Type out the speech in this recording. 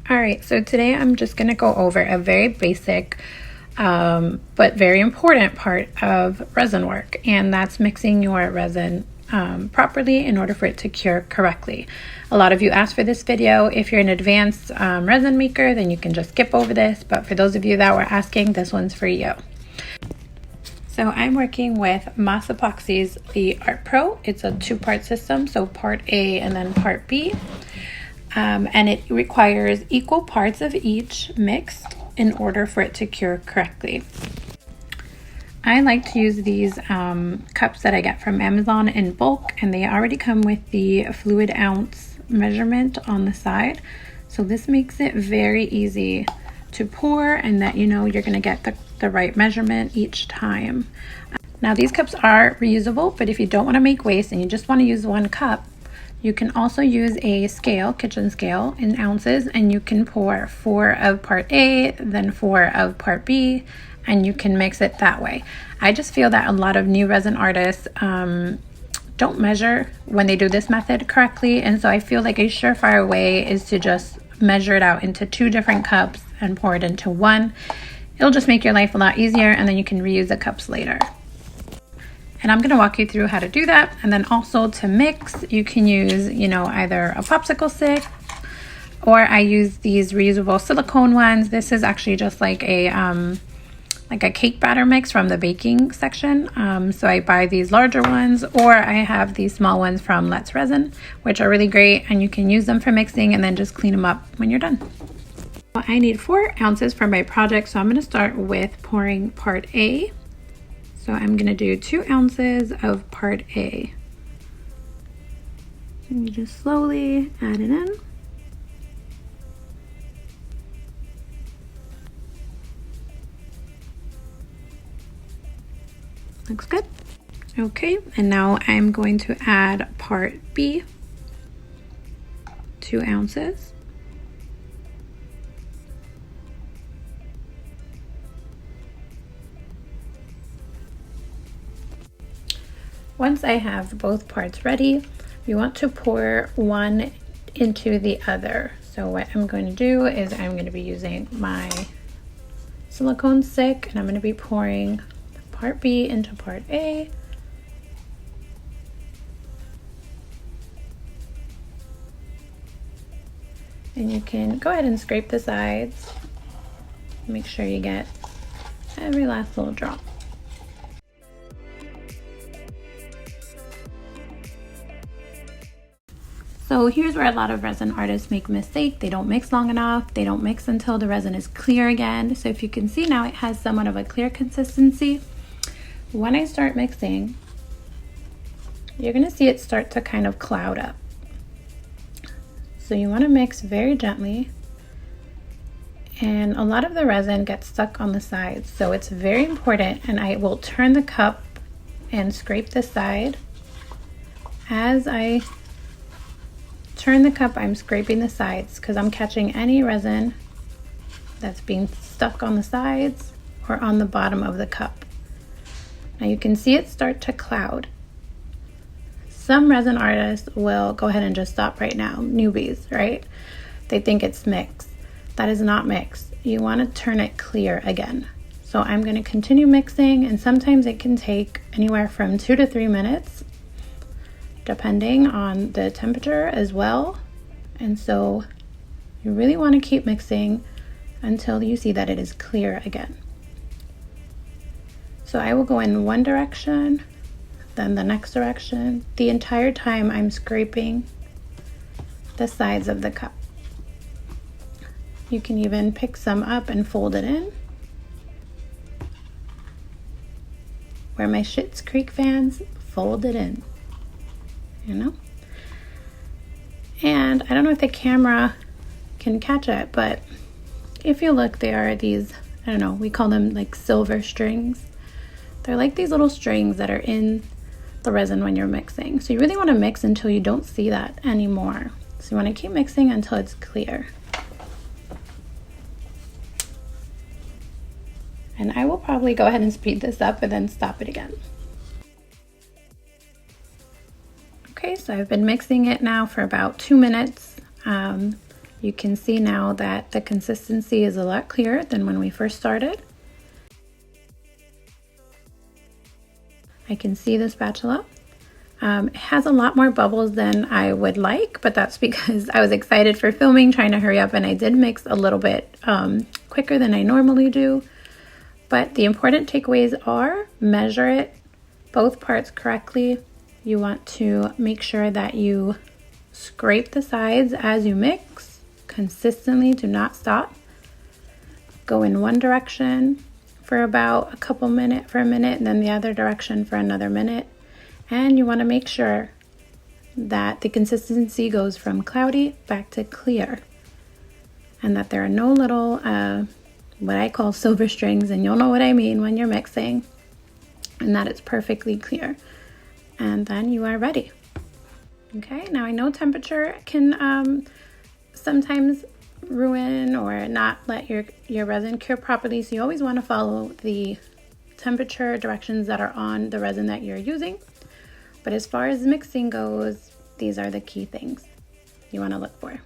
All right, so today I'm just going to go over a very basic but very important part of resin work, and that's mixing your resin properly in order for it to cure correctly. A lot of you asked for this video. If you're an advanced resin maker, then you can just skip over this, but for those of you that were asking, this one's for you. So I'm working with Moss Epoxy's the Art Pro. It's a two-part system, so part A and then part B. And it requires equal parts of each mixed in order for it to cure correctly. I like to use these cups that I get from Amazon in bulk, and they already come with the fluid ounce measurement on the side. So this makes it very easy to pour, and that you know you're going to get the right measurement each time. Now these cups are reusable, but if you don't want to make waste and you just want to use one cup, you can also use a scale, kitchen scale, in ounces, and you can pour 4 of part A, then 4 of part B, and you can mix it that way. I just feel that a lot of new resin artists don't measure when they do this method correctly, and so I feel like a surefire way is to just measure it out into 2 different cups and pour it into one. It'll just make your life a lot easier, and then you can reuse the cups later. And I'm going to walk you through how to do that. And then also to mix, you can use, either a popsicle stick, or I use these reusable silicone ones. This is actually just like a cake batter mix from the baking section. So I buy these larger ones, or I have these small ones from Let's Resin, which are really great, and you can use them for mixing and then just clean them up when you're done. I need 4 ounces for my project, so I'm going to start with pouring part A. So I'm going to do 2 ounces of part A. And you just slowly add it in. Looks good. Okay, and now I'm going to add part B, 2 ounces. Once I have both parts ready, you want to pour one into the other. So what I'm going to do is I'm going to be using my silicone stick, and I'm going to be pouring part B into part A. And you can go ahead and scrape the sides. Make sure you get every last little drop. So here's where a lot of resin artists make a mistake. They don't mix long enough. They don't mix until the resin is clear again. So if you can see now, it has somewhat of a clear consistency. When I start mixing, you're gonna see it start to kind of cloud up. So you wanna mix very gently. And a lot of the resin gets stuck on the sides. So it's very important, and I will turn the cup and scrape the side. As I turn the cup, I'm scraping the sides because I'm catching any resin that's being stuck on the sides or on the bottom of the cup. Now you can see it start to cloud. Some resin artists will go ahead and just stop right now, newbies, right? They think it's mixed. That is not mixed. You want to turn it clear again. So I'm going to continue mixing, and sometimes it can take anywhere from 2 to 3 minutes, depending on the temperature as well. And so you really want to keep mixing until you see that it is clear again. So I will go in one direction, then the next direction. The entire time I'm scraping the sides of the cup. You can even pick some up and fold it in. Where my Schitt's Creek fans, fold it in. And I don't know if the camera can catch it, but if you look, there are these, I don't know, we call them like silver strings. They're like these little strings that are in the resin when you're mixing. So you really want to mix until you don't see that anymore. So you want to keep mixing until it's clear. And I will probably go ahead and speed this up and then stop it again. Okay, so I've been mixing it now for about 2 minutes. You can see now that the consistency is a lot clearer than when we first started. I can see the spatula. It has a lot more bubbles than I would like, but that's because I was excited for filming, trying to hurry up, and I did mix a little bit quicker than I normally do. But the important takeaways are measure it, both parts correctly. You want to make sure that you scrape the sides as you mix consistently. Do not stop. Go in one direction for about a minute, and then the other direction for another minute. And you want to make sure that the consistency goes from cloudy back to clear, and that there are no little what I call silver strings, and you'll know what I mean when you're mixing, and that it's perfectly clear. And then you are ready. Okay, now I know temperature can sometimes ruin or not let your resin cure properly, so you always want to follow the temperature directions that are on the resin that you're using. But as far as mixing goes, these are the key things you want to look for.